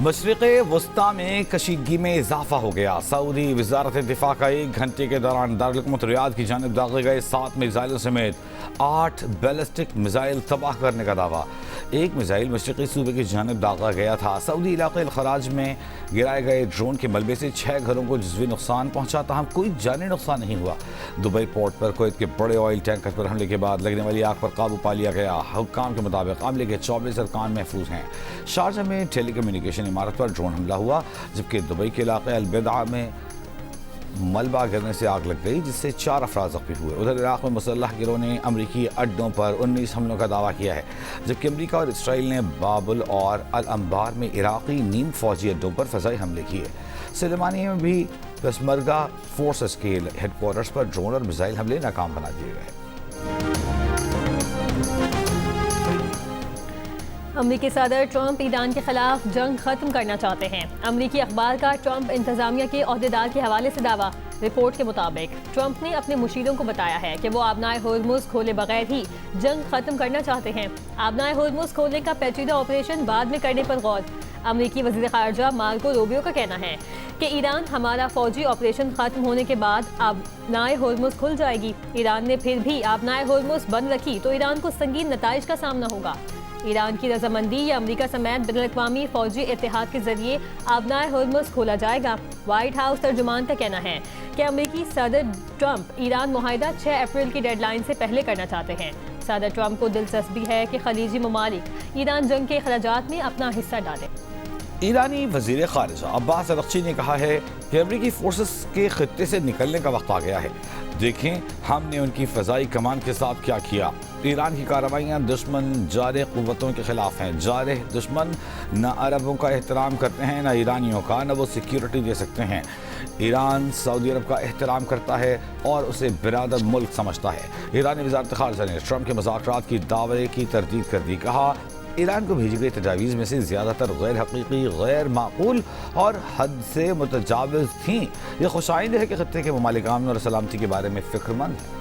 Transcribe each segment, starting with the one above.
मशरिक़ वस्ता में कशीदगी में इजाफा हो गया। सऊदी वज़ारत दिफा का 1 घंटे के दौरान दारुल रियाद की जानिब दागे गए 7 मिसाइलों समेत 8 बैलिस्टिक मिसाइल तबाह करने का दावा। एक मिसाइल मशरिक़ी सूबे की जानिब दागा गया था। सऊदी इलाके अल-खराज में गिराए गए ड्रोन के मलबे से 6 घरों को जज़वी नुकसान पहुंचा, ताहम कोई जानी नुकसान नहीं हुआ। दुबई पोर्ट पर कुवैत के बड़े ऑयल टैंकर पर हमले के बाद लगने वाली आग पर काबू पा लिया गया। हुक्काम के मुताबिक हमले के 24 अरकान महफूज हैं। शारजा में टेली कम्युनिकेशन इमारत पर ड्रोन हमला हुआ, जबकि दुबई के इलाके अलबिदा में मलबा गिरने से आग लग गई, जिससे 4 अफराद जख्मी हुए। उधर इराक में मुसल्लह गिरोह ने अमरीकी अड्डों पर 19 हमलों का दावा किया है, जबकि अमरीका और इसराइल ने बाबुल और अल अंबार में इराकी नीम फौजी अड्डों पर फ़ज़ाई हमले किए। सुलेमानिया में भी पेशमरगा फोर्सेस के हेडक्वार्टर्स पर ड्रोन और मिसाइल हमले नाकाम बना दिए गए। अमरीकी सदर ट्रंप ईरान के खिलाफ जंग खत्म करना चाहते हैं। अमरीकी अखबार का ट्रंप इंतजामिया के ओहदेदार के हवाले से दावा। रिपोर्ट के मुताबिक ट्रंप ने अपने मुशीरों को बताया है कि वो आबनाए होर्मुज़ खोले बगैर ही जंग खत्म करना चाहते हैं। आबनाए होर्मुज़ खोलने का पेचीदा ऑपरेशन बाद में करने पर गौर। अमरीकी वज़ीर ख़ारजा मार्को रूबियो का कहना है कि ईरान हमारा फौजी ऑपरेशन खत्म होने के बाद आबनाए होर्मुज़ खुल जाएगी। ईरान ने फिर भी आबनाए होर्मुज़ बंद रखी तो ईरान को संगीन नताइज का सामना होगा। ईरान की रजामंदी या अमरीका समेत बैनुल-अक़वामी फौजी इत्तेहाद के जरिए आबनाए होर्मुज़ खोला जाएगा। व्हाइट हाउस तर्जुमान का कहना है कि अमरीकी सदर ट्रंप ईरान मुआहिदा 6 अप्रैल की डेडलाइन से पहले करना चाहते हैं। सदर ट्रंप को दिलचस्पी है कि खलीजी ममालिक ईरान जंग के अखराजात में अपना हिस्सा डालें। ईरानी वज़ीर ख़ारिजा अब्बास अरग़ची ने कहा है कि अमरीकी फोर्सेस के खित्ते से निकलने का वक्त आ गया है। देखें हमने उनकी फ़ज़ाई कमान के साथ क्या किया। ईरान की कार्रवाइयाँ दुश्मन जारे क़ुव्वतों के ख़िलाफ़ हैं। जारे दुश्मन न अरबों का एहतराम करते हैं, न ईरानियों का, न वो सिक्योरिटी दे सकते हैं। ईरान सऊदी अरब का एहतराम करता है और उसे बिरादर मुल्क समझता है। ईरानी वज़ारत ख़ारिजा ने ट्रंप के मुज़ाकरात की दावे की तरदीद कर दी। कहा ईरान को भेजी गई तजावीज़ में से ज़्यादातर गैर हकीकी, गैर माकूल और हद से मुतजाविज़ थीं। यह खुशाइंद है कि खत्ते के ममालिक अमन और सलामती के बारे में फ़िक्रमंद हैं।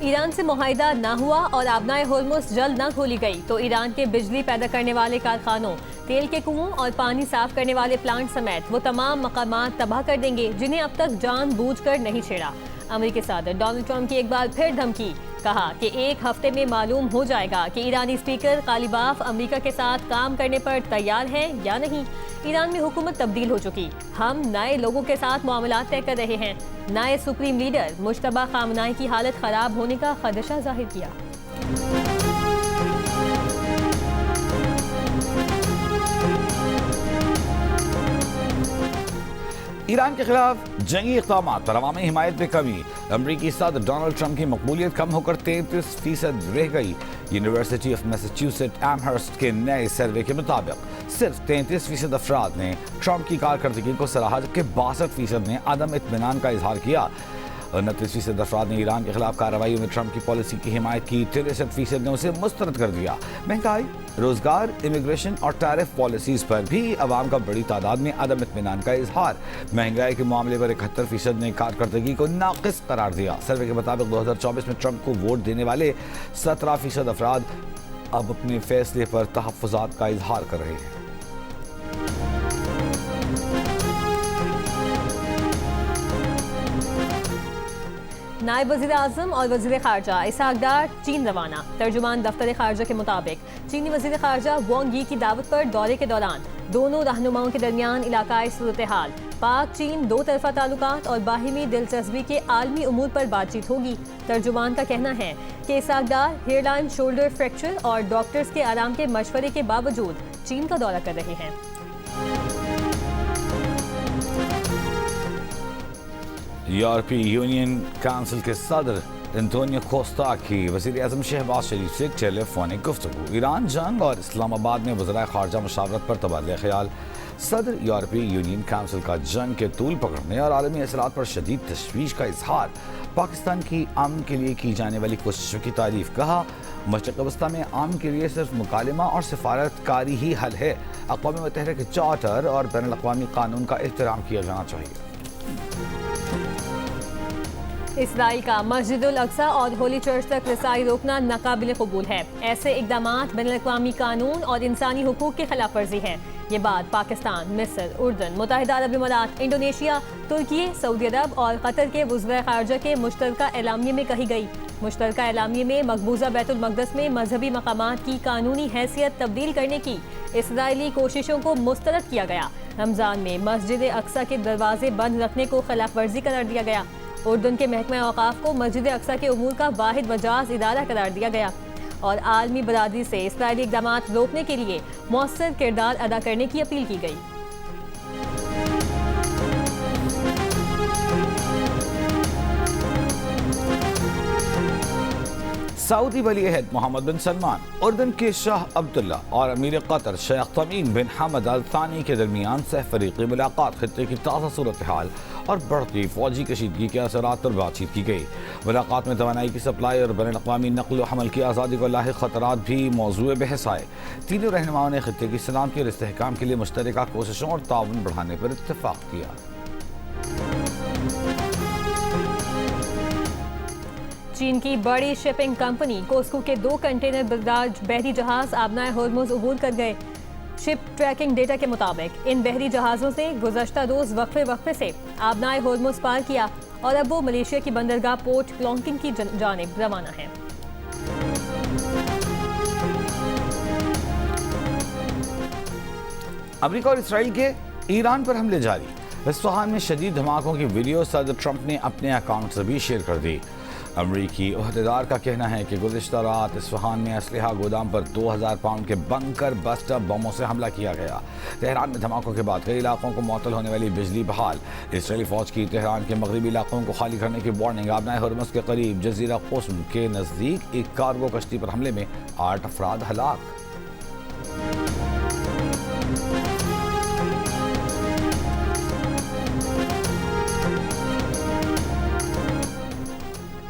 ईरान से मुआहिदा ना हुआ और आबनाए होर्मुज़ जल्द न खोली गई तो ईरान के बिजली पैदा करने वाले कारखानों, तेल के कुओं और पानी साफ करने वाले प्लांट समेत वो तमाम मकामात तबाह कर देंगे जिन्हें अब तक जानबूझकर नहीं छेड़ा। अमेरिकी सदर डोनाल्ड ट्रंप की एक बार फिर धमकी। कहा कि 1 हफ्ते में मालूम हो जाएगा कि ईरानी स्पीकर गालिबाफ अमेरिका के साथ काम करने पर तैयार हैं या नहीं। ईरान में हुकूमत तब्दील हो चुकी, हम नए लोगों के साथ मामलात तय कर रहे हैं। नए सुप्रीम लीडर मुश्तबा खामनाई की हालत खराब होने का खदशा जाहिर किया। ईरान के खिलाफ जंगी इक़दामात पर अवामी हिमायत में कमी। अमरीकी सदर डोनाल्ड ट्रंप की मकबूलियत कम होकर 33% रह गई। यूनिवर्सिटी ऑफ मैसाचुसेट्स एमहर्स्ट के नए सर्वे के मुताबिक सिर्फ 33% अफराद ने ट्रंप की कारकर्दगी को सराहा, जबकि 62% ने अदम इत्मीनान का इजहार किया। 29% अफराद ने ईरान के खिलाफ कार्रवाइयों में ट्रंप की पॉलिसी की हिमायत की। 63% ने उसे मुस्तरद कर दिया। महंगाई, रोजगार, इमिग्रेशन और टैरिफ पॉलिसीज पर भी अवाम का बड़ी तादाद में अदम इत्मीनान का इजहार। महंगाई के मामले पर 71% ने कारकर्दगी को नाक़िस करार दिया। सर्वे के मुताबिक 2024 में ट्रंप को वोट देने वाले 17% अफराद अब अपने फैसले पर तहफ़्फ़ुज़ात का इजहार कर रहे हैं। नायब वज़ीर आज़म और वज़ीर ख़ारजा इसहाक़ डार चीन रवाना। तर्जुमान दफ्तर ख़ारजा के मुताबिक चीनी वज़ीर ख़ारजा वांग यी की दावत पर दौरे के दौरान दोनों रहनुमाओं के दरमियान इलाकाई सूरत हाल, पाक चीन 2 तरफ़ा ताल्लुकात और बाहिमी दिलचस्पी के आलमी उमूर पर बातचीत होगी। तर्जुमान का कहना है कि इसहाक़ डार हेयरलाइन शोल्डर फ्रैक्चर और डॉक्टर्स के आराम के मशवरे के बावजूद चीन का दौरा कर रहे हैं। यूरोपीय यूनियन काउंसिल के सदर एंटोनियो कोस्टा की वज़ीर आज़म शहबाज शरीफ से टेलीफोनिक गुफ्तगू। ईरान जंग और इस्लामाबाद में वज़राए ख़ारजा मुशावरत पर तबादला ख्याल। सदर यूरोपीय यूनियन काउंसिल का जंग के तूल पकड़ने और आलमी असरात पर शदीद तशवीश का इजहार। पाकिस्तान की अमन के लिए की जाने वाली कोशिशों की तारीफ। कहा मशरिक़ वस्ता में अमन के लिए सिर्फ मुकालमा और सिफारतकारी ही हल है। अक़वाम मुत्तहिदा के चार्टर और बैनुल अक़वामी कानून का एहतराम किया जाना चाहिए। इसराइल का मस्जिदुल अक्सा और होली चर्च तक रसाई रोकना नाकाबिल कबूल है। ऐसे इक़दामात बैनुल-अक़वामी कानून और इंसानी हुकूक की खिलाफ वर्जी है। ये बात पाकिस्तान, मिस्र, उर्दन, मुत्तहिदा अरब इमारात, इंडोनेशिया, तुर्की, सऊदी अरब और कतर के वज़ीर ख़ारजा के मुश्तरका एलामिये में कही गई। मुश्तरका एलामिये में मकबूजा बैतुल मक़दस में मजहबी मकामात की कानूनी हैसियत तब्दील करने की इसराइली कोशिशों को मुस्तरद किया गया। रमज़ान में मस्जिद अक्सा के दरवाजे बंद रखने को खिलाफ वर्जी करार दिया गया। उर्दन के महकमा औक़ाफ़ को मस्जिद अक्सा के उमूर का वाहिद वजाज इदारा करार दिया गया और आलमी बरादरी से इसराइली इक़दामात रोकने के लिए मौसर किरदार अदा करने की अपील की गई। सऊदी वली अहद मोहम्मद बिन सलमान, उर्दन के शाह अब्दुल्ला और अमीर कतर शेख तमीम बिन हमद अल थानी के दरमियान सहफरीकी मुलाकात, खित्ते की ताज़ा सूरत हाल और बढ़ती फौजी कशीदगी के असरात पर बातचीत की गई। मुलाकात में तवानाई की सप्लाई और बैनुल-अक़वामी नक़्ल व हमल की आज़ादी को लाहिक़ ख़तरात भी मौज़ूए बहस आए। तीनों रहनुमाओं ने खित्ते की सलामती और इस्तेहकाम के लिए मुश्तरका कोशिशों और ताउन बढ़ाने पर इत्तफ़ाक़ किया। चीन की बड़ी शिपिंग कंपनी कोस्को के 2 कंटेनर बरदार बहरी जहाज आबनाए होर्मुज़ अबूर कर गए। शिप ट्रैकिंग डेटा के मुताबिक इन बहरी जहाज़ों से गुज़श्ता रोज़ वक्फे से आबनाए होर्मुज़ पार किया और अब वो मलेशिया की बंदरगाह पोर्ट क्लॉन्किन की जानिब रवाना है। अमेरिका और इसराइल के ईरान पर हमले जारी। इस्फहान में शदीद धमाकों की वीडियो सदर ट्रंप ने अपने अकाउंट से भी शेयर कर दी। अमरीकी ओहदेदार का कहना है कि गुज़िश्ता रात इस्फहान में असलहा गोदाम पर 2000 पाउंड के बंकर बस्टर बमों से हमला किया गया। तेहरान में धमाकों के बाद कई इलाकों को मुअत्तल होने वाली बिजली बहाल। इसराइली फौज की तेहरान के मगरबी इलाकों को खाली करने की वार्निंग। आबनाए हुर्मुज़ के करीब जजीरा कुस्म के नज़दीक एक कार्गो कश्ती पर हमले में 8 अफराद हलाक।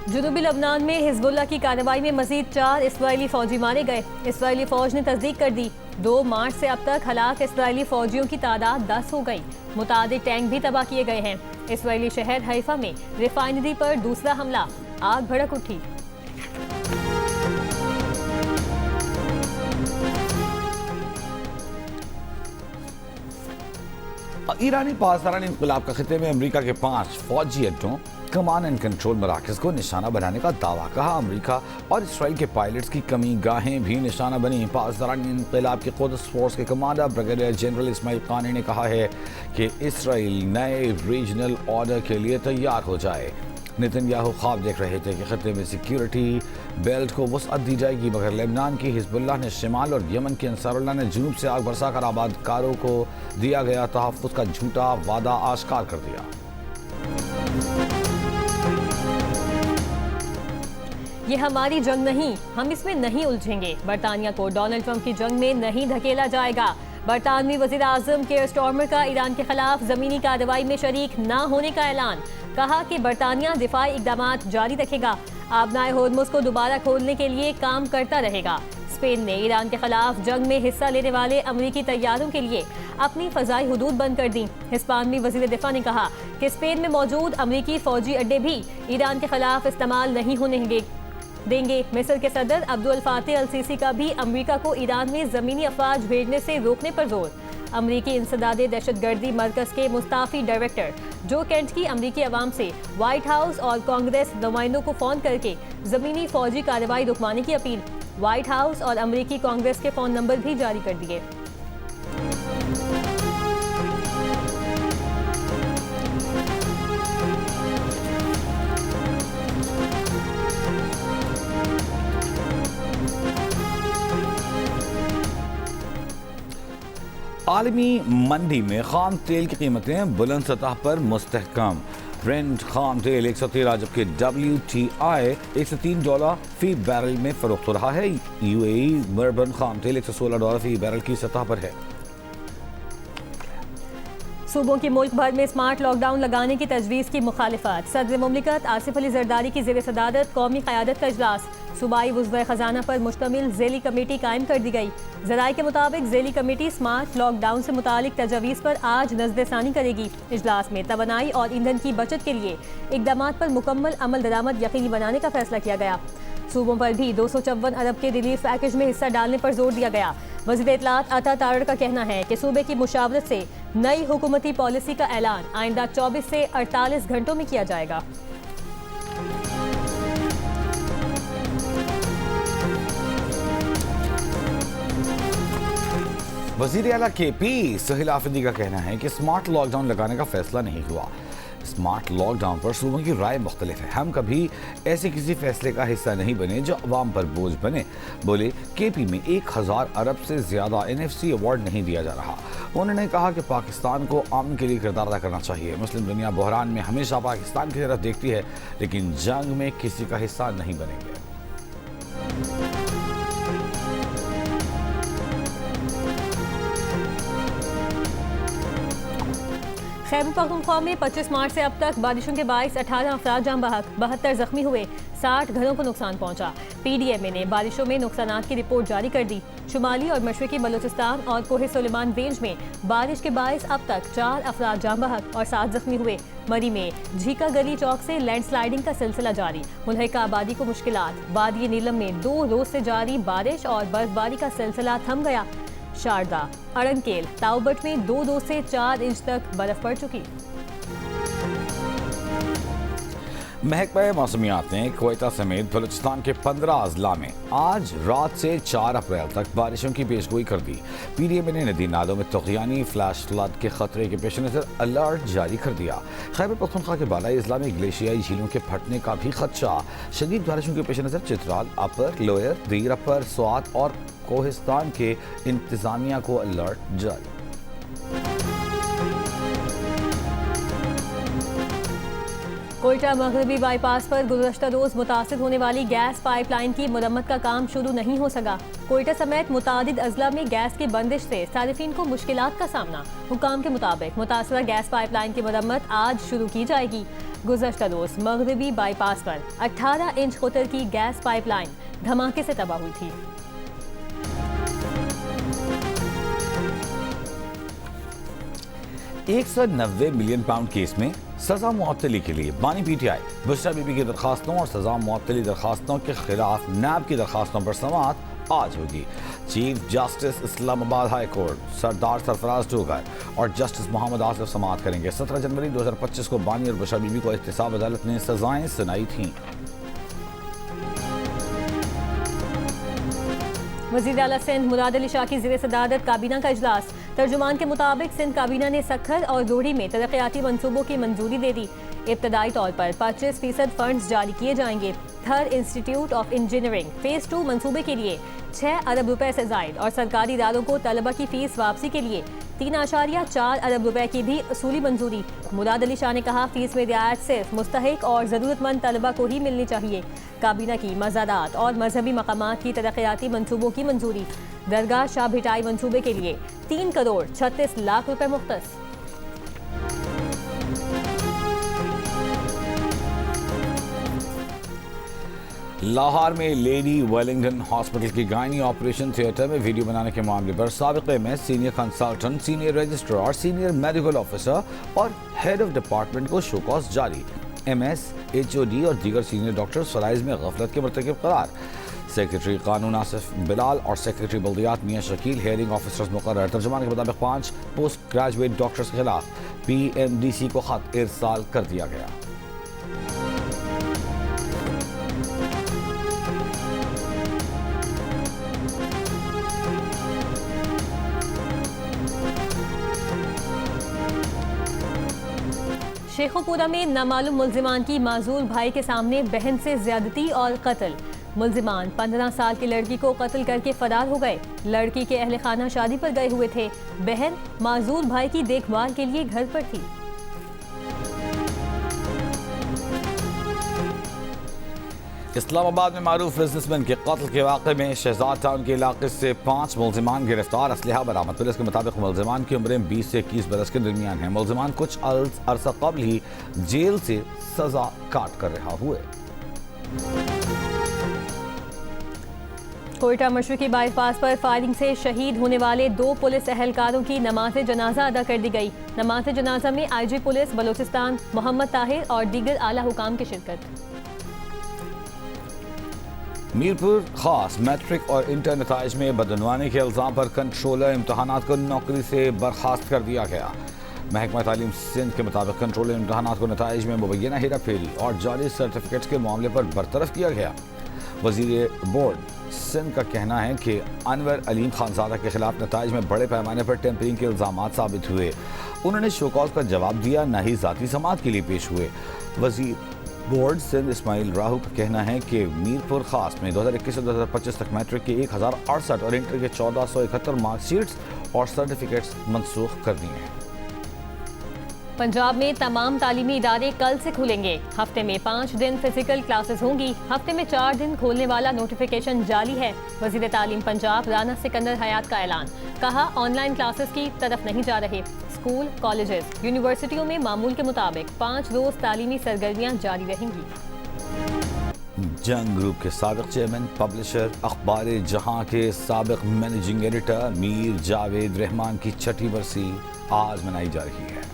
जुनूबी लबनान में हिजबुल्लाह की कार्रवाई में मजीद 4 इसराइली फौजी मारे गए। इसराइली फौज ने तस्दीक कर दी। 2 मार्च से अब तक हलाक इसराइली फौजियों की तादाद 10 हो गई। मुतादिद टैंक भी तबाह किए गए हैं। इसराइली शहर हैफा में रिफाइनरी पर दूसरा हमला, आग भड़क उठी। ईरानी पासदारान इंक़िलाब का खित्ते में अमरीका के 5 फौजी अड्डों, कमांड एंड कंट्रोल मराकज़ को निशाना बनाने का दावा। कहा अमरीका और इसराइल के पायलट्स की कमी गाहें भी निशाना बनी। पासदारान इंक़िलाब के क़ुद्स फोर्स के कमांडर ब्रिगेडियर जनरल इस्माइल क़ानी ने कहा है कि इसराइल नए रीजनल ऑर्डर के लिए तैयार हो जाए। नेतन्याहू ख्वाब देख रहे थे कि खत्ते में सिक्योरिटी बेल्ट को वसअत दी जाएगी, मगर लेबनान की हिजबुल्लाह ने शिमाल और यमन की अंसारुल्लाह ने जनूब से आग बरसा कर आबादकारों को दिया गया तहफ़्फ़ुज़ का झूठा वादा आश्कार कर दिया। ये हमारी जंग नहीं, हम इसमें नहीं उलझेंगे। बरतानिया को डोनाल्ड ट्रंप की जंग में नहीं धकेला जाएगा। बरतानवी वज़ीर आज़म केयर स्टार्मर का ईरान के खिलाफ ज़मीनी कार्रवाई में शरीक न होने का ऐलान। कहा कि बरतानिया दिफाई इक़दामात जारी रखेगा, आबनाए होर्मुज़ को दोबारा खोलने के लिए काम करता रहेगा। स्पेन ने ईरान के खिलाफ जंग में हिस्सा लेने वाले अमरीकी तैयारों के लिए अपनी फ़ज़ाई हुदूद बंद कर दी। हिस्पानवी वज़ीर दिफा ने कहा कि स्पेन में मौजूद अमरीकी फ़ौजी अड्डे भी ईरान के खिलाफ इस्तेमाल नहीं होने देंगे। मिस्र के सदर अब्दुल फातिह अल सीसी का भी अमरीका को ईरान में ज़मीनी अफवाज भेजने से रोकने पर जोर। अमरीकी इंसदादे दहशतगर्दी मरकज़ के मुस्ताफ़ी डायरेक्टर जो केंट की अमरीकी अवाम से व्हाइट हाउस और कांग्रेस नुमाइंदों को फ़ोन करके ज़मीनी फ़ौजी कार्रवाई रुकवाने की अपील। व्हाइट हाउस और अमरीकी कांग्रेस के फ़ोन नंबर भी जारी कर दिए। आलमी मंडी में खाम तेल की कीमतें बुलंद सतह पर मुस्तहकम। ब्रेंट खाम तेल 113 जबकि WTI $103 फी बैरल में फरोख्त हो रहा है। UAE बर्बन खाम तेल $116 फी बैरल की सतह पर है। सूबों की मुल्क भर में स्मार्ट लॉकडाउन लगाने की तजवीज़ की मुखालिफत। सदर मुमलिकत आसिफ अली जरदारी की ज़ेर सदारत कौमी क़यादत का इजलास। सूबाई वुज़्ज़े खजाना पर मुश्तमिल ज़ेली कमेटी कायम कर दी गई। ज़राए के मुताबिक ज़ेली कमेटी स्मार्ट लॉकडाउन से मुतालिक तजावीज़ पर आज नज़रसानी करेगी। इजलास में तवानाई और ईंधन की बचत के लिए इक़दामात पर मुकम्मल अमल दरामद यकीनी बनाने का फैसला किया गया। सूबों पर भी 254 अरब के रिलीफ पैकेज में हिस्सा डालने पर जोर दिया गया। वज़ीर इत्तलात अता तारड़ का कहना है कि सूबे की मुशावरत से नई हुकूमती पॉलिसी का ऐलान आइंदा 24 से 48 घंटों में किया जाएगा। वज़ीर आला KP सोहेल आफरीदी का कहना है कि स्मार्ट लॉकडाउन लगाने का फैसला नहीं हुआ। स्मार्ट लॉकडाउन पर सूबों की राय मुख्तलिफ है। हम कभी ऐसे किसी फैसले का हिस्सा नहीं बने जो अवाम पर बोझ बने। बोले KP में 1000 अरब से ज़्यादा NFC अवार्ड नहीं दिया जा रहा। उन्होंने कहा कि पाकिस्तान को अमन के लिए किरदार अदा करना चाहिए। मुस्लिम दुनिया बहरान में हमेशा पाकिस्तान की तरफ देखती है, लेकिन जंग में किसी का हिस्सा नहीं बनेंगे। खैबर पख्तूनख्वा में 25 मार्च से अब तक बारिशों के बाइस 18 अफराद जान बहक, 72 जख्मी हुए, 60 घरों को नुकसान पहुंचा। PDMA ने बारिशों में नुकसानात की रिपोर्ट जारी कर दी। शुमाली और मशरकी बलूचिस्तान और कोहे सुलेमान रेंज में बारिश के बाइस अब तक 4 अफराद जान बहक और 7 जख्मी हुए। मरी में झीका गली चौक से लैंडस्लाइडिंग का सिलसिला जारी, मुल्हिका आबादी को मुश्किलात। वादी नीलम में 2 रोज से जारी बारिश और बर्फबारी का सिलसिला थम गया। शारदा, अड़नकेल, ताउबट में 2 से 4 इंच तक बर्फ पड़ चुकी। महकमा मौसमियात ने क्वेटा समेत बलूचिस्तान के 15 अजला में आज रात से 4 अप्रैल तक बारिशों की पेशगोई कर दी। PDMA ने नदी नालों में तूफ़ानी फ्लैश फ्लड के खतरे के पेश नज़र अलर्ट जारी कर दिया। खैबर पख्तूनख्वा के बालाई अजला में ग्लेशियाई झीलों के फटने का भी खदशा। शदीद बारिशों के पेश नज़र चित्राल, अपर, लोअर, दीर अपर, स्वात और कोहिस्तान के इंतजामिया को अलर्ट जारी। कोयटा मगरबी बाईपास पर गुज़श्ता रोज मुतासिर होने वाली गैस पाइपलाइन की मुरम्मत का काम शुरू नहीं हो सका। कोयटा समेत मुतादिद अजला में गैस की बंदिश से सारिफीन को मुश्किलात का सामना। हुकाम के मुताबिक मुतासरा गैस पाइपलाइन की मुरम्मत आज शुरू की जाएगी। गुज़श्ता रोज मगरबी बाईपास पर 18 इंच कुतर की गैस पाइपलाइन धमाके से तबाह हुई थी। £190 मिलियन केस में सजा मुअत्तली के लिए बानी PTI बुशरा बीबी की दरखास्तों और सजा मुअत्तली दरखास्तों के खिलाफ नैब की दरखास्तों पर समाअत आज होगी। Chief justice Islamabad high court Sardar Sarfraz Dogar और जस्टिस मोहम्मद आसिफ समाअत करेंगे। 17 जनवरी 2025 को बानी और बुशरा बीबी को एहतसाब अदालत ने सजाएं सुनाई थीं। वज़ीर आला सिंध मुराद अली शाह की ज़ेर सदारत काबीना का इजलास। तर्जुमान के मुताबिक सिंध काबीना ने सखर और रोहड़ी में तरक्याती मंसूबों की मंजूरी दे दी। इब्तदाई तौर पर 25% फंड्स जारी किए जाएंगे। थर इंस्टीट्यूट ऑफ इंजीनियरिंग फेज 2 मंसूबे के लिए 6 अरब रुपए से जायद और सरकारी इदारों को तलबा की फीस वापसी के लिए 3.4 अरब रुपए की भी असूली मंजूरी। मुराद अली शाह ने कहा, फीस में रियायत सिर्फ मुस्तहिक और ज़रूरतमंद तलबा को ही मिलनी चाहिए। काबीना की मज़ादात और मजहबी मकामात की तरक्याती मंसूबों की मंजूरी। दरगाह शाह भिटाई मंसूबे के लिए 3 करोड़ 36 लाख रुपए मुख्तस। लाहौर में लेडी वेलिंगटन हॉस्पिटल की गायनी ऑपरेशन थिएटर में वीडियो बनाने के मामले पर साबिक़ MS senior consultant, senior registrar, senior medical officer और हेड ऑफ डिपार्टमेंट को शोकॉज जारी। MS, HOD और दीगर सीनियर डॉक्टर्स फराइज में गफलत के मर्तकब करार। सेक्रेटरी कानून आसिफ बिलाल और सेक्रेटरी बल्दियात मियां शकील हेयरिंग ऑफिसर्स मुकर्रर। तर्जुमान के मुताबिक 5 पोस्ट ग्रेजुएट डॉक्टर्स के खिलाफ PMDC को खत इरसाल कर दिया गया। शेखोपुरा में नामालूम मुल्जिमान की माजूर भाई के सामने बहन से ज्यादती और कत्ल। मुल्जिमान 15 साल की लड़की को कत्ल करके फरार हो गए। लड़की के अहले खाना शादी पर गए हुए थे। बहन माजूर भाई की देखभाल के लिए घर पर थी। इस्लामाबाद में मारूफ बिजनेसमैन के कत्ल के वाक़े में शहजाद टाउन के इलाके से 5 मुल्जिमान गिरफ्तार, असलहा बरामद। पुलिस के मुताबिक मुल्जिमान की उम्रें 20 से 21 बरस के दरमियान है। मुल्जिमान कुछ अरसा कबल ही जेल से सजा काट कर रिहा हुए। कोयटा मशरकी बाईपास पर फायरिंग से शहीद होने वाले 2 पुलिस अहलकारों की नमाज जनाजा अदा कर दी गई। नमाज जनाजा में आईजी पुलिस बलोचिस्तान मोहम्मद ताहिर और दीगर आला हुकाम की शिरकत। मीरपुर खास मैट्रिक और इंटर नताइज में बदनवानी के इल्जाम पर कंट्रोलर इम्तहानात को नौकरी से बर्खास्त कर दिया गया। महकमा तालीम सिंध के मुताबिक कंट्रोलर इम्तहानात को नताइज में मुबैना हेरा फेरी और जाली सर्टिफिकेट्स के मामले पर बरतरफ किया गया। वजीर बोर्ड सिंध का कहना है कि अनवर अलीम खानजादा के खिलाफ नताइज में बड़े पैमाने पर टेम्परिंग के इल्जाम साबित हुए। उन्होंने शोकॉज का जवाब दिया, न ही जाती समात के लिए पेश हुए। वजीर बोर्ड सिंध इस्माइल राहू का कहना है कि मीरपुर खास में 2021 से 2025 तक मैट्रिक के 1068 और इंटर के 1471 मार्कशीट्स और सर्टिफिकेट्स मनसूख कर दिए हैं। पंजाब में तमाम तालीमी इदारे कल से खुलेंगे। हफ्ते में 5 दिन फिजिकल क्लासेस होंगी। हफ्ते में 4 दिन खोलने वाला नोटिफिकेशन जारी है। वजीर तालीम पंजाब राना सिकंदर हयात का ऐलान। कहा, ऑनलाइन क्लासेस की तरफ नहीं जा रहे। स्कूल, कॉलेजेस, यूनिवर्सिटियों में मामूल के मुताबिक 5 रोज तालीमी सरगर्मियां जारी रहेंगी। जंग ग्रुप के साबिक चेयरमैन, पब्लिशर, अखबार जहां के साबिक मैनेजिंग एडिटर मीर जावेद रहमान की 6ठी बरसी आज मनाई जा रही है।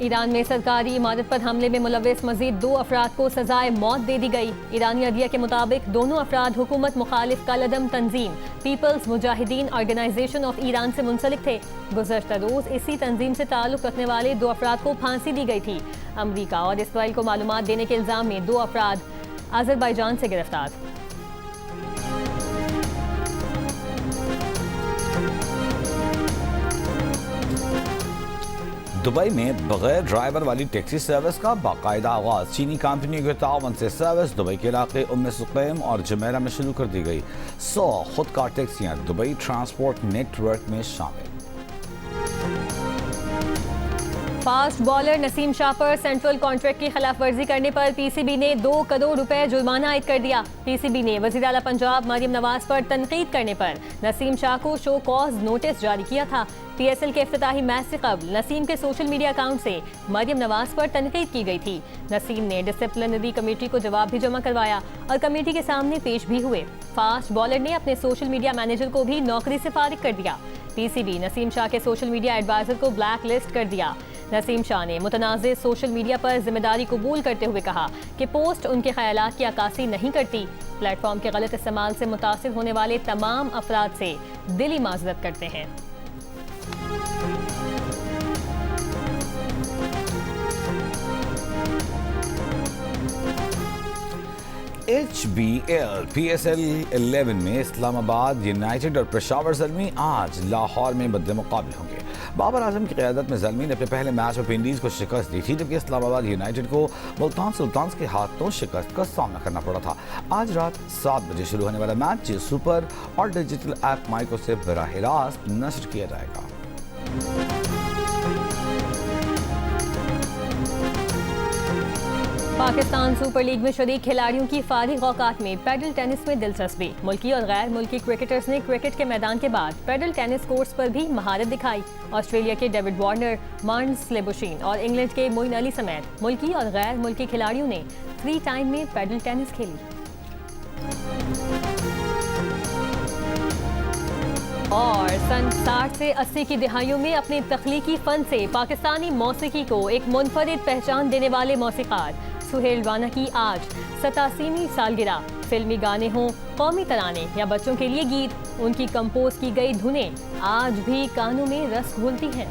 ईरान में सरकारी इमारत पर हमले में मुलविस मजीद 2 अफराद को सजाए मौत दे दी गई। ईरानी अदलिया के मुताबिक दोनों अफराद हुकूमत मुखालिफ कलअदम तंजीम People's Mujahedin Organization of Iran से मुंसलिक थे। गुज़श्ता रोज इसी तंजीम से ताल्लुक रखने वाले 2 अफराद को फांसी दी गई थी। अमरीका और इसराइल को मालूमात देने के इल्जाम में 2 अफराद अजरबैजान से गिरफ्तार। दुबई में बगैर ड्राइवर वाली टैक्सी सर्विस का बाकायदा आगाज चीनी कंपनी के तावन से सर्विस दुबई के इलाके उम्मे सुकैम और जमेरा में शुरू कर दी गई। 100 खुदकार टैक्सियां दुबई ट्रांसपोर्ट नेटवर्क में शामिल। फास्ट बॉलर नसीम शाह पर सेंट्रल कॉन्ट्रैक्ट की खिलाफ वर्जी करने पर पीसीबी ने 2 करोड़ रुपए जुर्माना आयद कर दिया। पीसीबी ने वज़ीर आला पंजाब मरियम नवाज पर तनकीद करने पर नसीम शाह को शो कॉज नोटिस जारी किया था। पीएसएल के इफ्तिताही मैच से कबल नसीम के सोशल मीडिया अकाउंट से मरियम नवाज पर तनकीद की गई थी। नसीम ने डिसिप्लिनरी कमेटी को जवाब भी जमा करवाया और कमेटी के सामने पेश भी हुए। फास्ट बॉलर ने अपने सोशल मीडिया मैनेजर को भी नौकरी से फारिग कर दिया। पीसीबी नसीम शाह के सोशल मीडिया एडवाइजर को ब्लैक लिस्ट कर दिया। नसीम शाह ने मुतनाज़े सोशल मीडिया पर जिम्मेदारी कबूल करते हुए कहा कि पोस्ट उनके ख्यालात की अक्कासी नहीं करती। प्लेटफॉर्म के गलत इस्तेमाल से मुतासिर होने वाले तमाम अफराद से दिली माजरत करते हैं। HBL PSL 11 में इस्लामाबाद यूनाइटेड और पेशावर ज़ल्मी आज लाहौर में बदमुकाबिल होंगे। बाबर आजम की क़यादत में ज़ल्मी ने अपने पहले मैच में विंडीज़ को शिकस्त दी थी, जबकि इस्लामाबाद यूनाइटेड को मुल्तान सुल्तान्स के हाथों शिकस्त का सामना करना पड़ा था। आज रात 7 बजे शुरू होने वाला मैच जियो सुपर और डिजिटल ऐप माइको से बराह रास्त नश्र किया जाएगा। पाकिस्तान सुपर लीग में शरीक खिलाड़ियों की फारिग औकात में पैडल टेनिस में दिलचस्पी। मुल्की और गैर मुल्की क्रिकेटर्स ने क्रिकेट के मैदान के बाद पैडल टेनिस कोर्ट्स पर भी महारत दिखाई। ऑस्ट्रेलिया के डेविड वार्नर, मार्नस लेबुशीन और इंग्लैंड के मोइन अली समेत मुल्की और गैर मुल्की खिलाड़ियों ने फ्री टाइम में पैडल टेनिस खेली। और सन 60 से 80 की दिहाइयों में अपने तख्लीकी फन से पाकिस्तानी मौसीकी को एक मुनफरिद पहचान देने वाले मौसीकार सुहेल राना की आज 87वीं सालगिरह। फिल्मी गाने हों, कौमी तराने या बच्चों के लिए गीत, उनकी कंपोज की गई धुनें आज भी कानों में रस घोलती हैं।